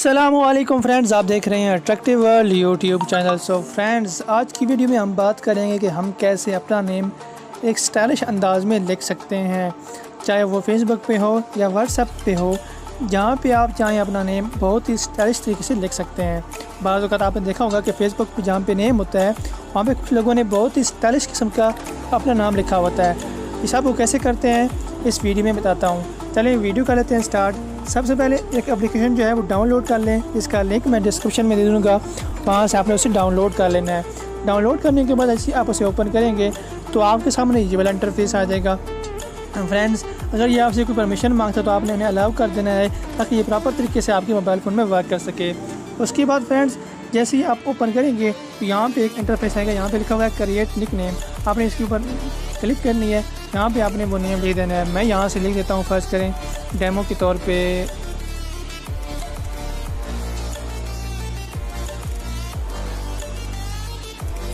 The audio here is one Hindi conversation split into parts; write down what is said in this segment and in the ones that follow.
अस्सलामुअलैकुम फ्रेंड्स, आप देख रहे हैं attractive world YouTube channel. So friends, आज की वीडियो में हम बात करेंगे कि हम कैसे अपना नेम एक स्टाइलिश अंदाज में लिख सकते हैं, चाहे वो फेसबुक पे हो या व्हाट्सएप पे हो। जहाँ पे आप चाहें अपना नेम बहुत ही स्टाइलिश तरीके से लिख सकते हैं। बाज़ वक़्त आपने देखा होगा कि फ़ेसबुक पे जहाँ पे नेम होता है वहाँ पे कुछ लोगों ने बहुत ही स्टाइलिश किस्म का अपना नाम लिखा होता है। इस आप वो कैसे करते हैं इस वीडियो में बताता हूँ। चलिए वीडियो कर लेते हैं स्टार्ट। सबसे पहले एक एप्लीकेशन जो है वो डाउनलोड कर लें, इसका लिंक मैं डिस्क्रिप्शन में दे दूँगा, वहाँ से आपने उसे डाउनलोड कर लेना है। डाउनलोड करने के बाद ऐसे आप उसे ओपन करेंगे तो आपके सामने ये वाला इंटरफेस आ जाएगा। फ्रेंड्स, अगर ये आपसे कोई परमिशन मांगता है तो आपने उन्हें अलाउ कर देना है ताकि ये प्रॉपर तरीके से आपके मोबाइल फ़ोन में वर्क कर सके। उसके बाद फ्रेंड्स, जैसे ही आप ओपन करेंगे तो यहाँ पे एक इंटरफेस आएगा, यहाँ पे लिखा हुआ है क्रिएट निक नेम। आपने इसके ऊपर क्लिक करनी है, यहाँ पे आपने वो नेम लिख देना है। मैं यहाँ से लिख देता हूँ, फर्स्ट करें डेमो के तौर पे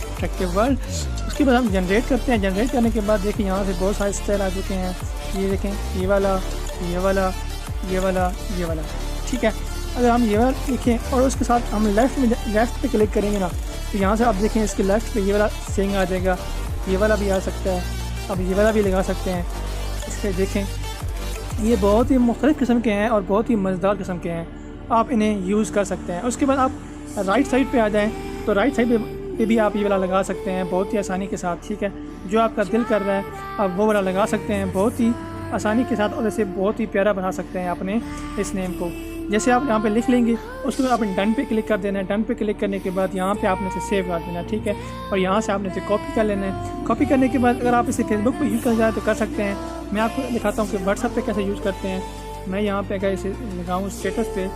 अट्रैक्टिव वर्ल्ड। उसके बाद हम जनरेट करते हैं। जनरेट करने के बाद देखिए यहाँ से बहुत सारे स्टाइल आ चुके हैं। ये देखें, ये वाला, ये वाला, ये वाला, ये वाला, ठीक है। अगर हम ये वाला लिखें और उसके साथ हम लेफ़्ट पे क्लिक करेंगे ना तो यहाँ से आप देखें इसके लेफ़्ट पे ये वाला सेंग आ जाएगा। ये वाला भी आ सकता है, अब ये वाला भी लगा सकते हैं। इसके देखें, ये बहुत ही मुख्तलिफ़ किस्म के हैं और बहुत ही मज़ेदार किस्म के हैं, आप इन्हें यूज़ कर सकते हैं। उसके बाद आप राइट साइड पे आ जाएं तो राइट साइड पे भी आप ये वाला लगा सकते हैं बहुत ही आसानी के साथ, ठीक है। जो आपका दिल कर रहा है आप वो वाला लगा सकते हैं बहुत ही आसानी के साथ और इसे बहुत ही प्यारा बना सकते हैं अपने इस नेम को। जैसे आप यहाँ पे लिख लेंगे उसके बाद आपने डन पे क्लिक कर देना है। डन पे क्लिक करने के बाद यहाँ पे आपने इसे सेव कर देना है, ठीक है। और यहाँ से आपने इसे कॉपी कर लेना है। कॉपी करने के बाद अगर आप इसे फेसबुक पे यूज़ करना चाहें तो कर सकते हैं। मैं आपको दिखाता हूँ कि व्हाट्सएप पे कैसे यूज़ करते हैं। मैं यहाँ पे अगर इसे लगाऊँ स्टेटस पे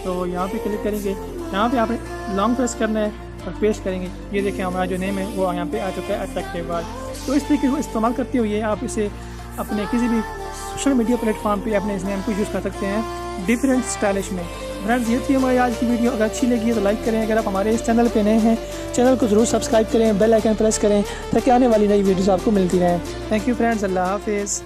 तो यहाँ पे क्लिक करेंगे, यहाँ पे आपने लॉन्ग प्रेस करना है और पेस्ट करेंगे। ये देखें हमारा जो नेम है वो यहाँ पे आ चुका है, अट्रैक्टिव वर्ल्ड। तो इस तरीके को इस्तेमाल करते हुए आप इसे अपने किसी भी सोशल मीडिया प्लेटफॉर्म पे अपने इस नेम को यूज़ कर सकते हैं डिफरेंट स्टाइलिश में। फ्रेंड्स, ये थी हमारी आज की वीडियो। अगर अच्छी लगी है तो लाइक करें। अगर आप हमारे इस चैनल पे नए हैं, चैनल को ज़रूर सब्सक्राइब करें, बेल आइकन प्रेस करें ताकि आने वाली नई वीडियोज़ आपको मिलती रहें। थैंक यू फ्रेंड्स, अल्लाह हाफिज़।